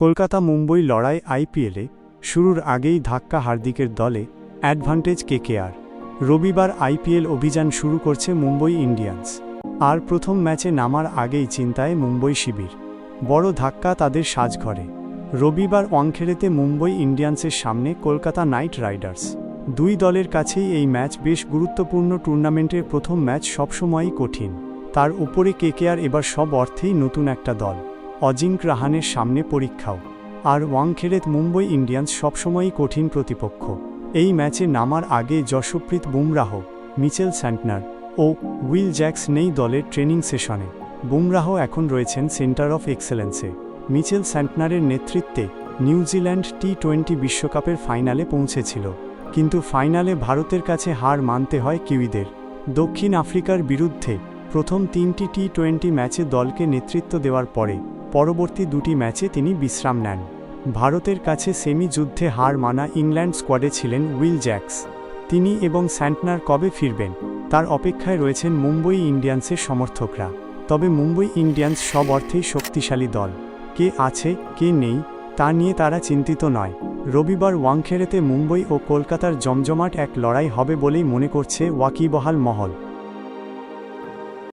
কলকাতা মুম্বই লড়াই আইপিএলে শুরুর আগেই ধাক্কা হার্দিকের দলে অ্যাডভান্টেজ কেকেআর। রবিবার আইপিএল অভিযান শুরু করছে মুম্বই ইন্ডিয়ান্স। আর প্রথম ম্যাচে নামার আগেই চিন্তায় মুম্বই শিবির। বড় ধাক্কা তাদের সাজঘরে। রবিবার ওয়াংখেড়েতে মুম্বই ইন্ডিয়ান্সের সামনে কলকাতা নাইট রাইডার্স। দুই দলের কাছেই এই ম্যাচ বেশ গুরুত্বপূর্ণ। টুর্নামেন্টের প্রথম ম্যাচ সবসময়ই কঠিন। তার উপরে কেকেআর এবার সব অর্থেই নতুন একটা দল। অজিঙ্ক রাহানের সামনে পরীক্ষাও। আর ওয়াংখেড়েত মুম্বই ইন্ডিয়ান্স সবসময়ই কঠিন প্রতিপক্ষ। এই ম্যাচে নামার আগে যশপ্রীত বুমরাহ, মিচেল স্যান্টনার ও উইল জ্যাক্স নেই দলের ট্রেনিং সেশনে। বুমরাহ এখন রয়েছেন সেন্টার অফ এক্সেলেন্সে। মিচেল স্যান্টনারের নেতৃত্বে নিউজিল্যান্ড টি-20 বিশ্বকাপের ফাইনালে পৌঁছেছিল, কিন্তু ফাইনালে ভারতের কাছে হার মানতে হয় কিউইদের। দক্ষিণ আফ্রিকার বিরুদ্ধে প্রথম 3টি টি-20 ম্যাচে দলকে নেতৃত্ব দেওয়ার পরে পরবর্তী 2টি ম্যাচে তিনি বিশ্রাম নেন। ভারতের কাছে সেমি যুদ্ধে হার মানা ইংল্যান্ড স্কোয়াডে ছিলেন উইল জ্যাক্স। তিনি এবং স্যান্টনার কবে ফিরবেন তার অপেক্ষায় রয়েছেন মুম্বই ইন্ডিয়ান্সের সমর্থকরা। তবে মুম্বই ইন্ডিয়ান্স সব অর্থেই শক্তিশালী দল। কে আছে কে নেই তা নিয়ে তারা চিন্তিত নয়। রবিবার ওয়াংখেড়েতে মুম্বই ও কলকাতার জমজমাট এক লড়াই হবে বলেই মনে করছে ওয়াকিবহাল মহল।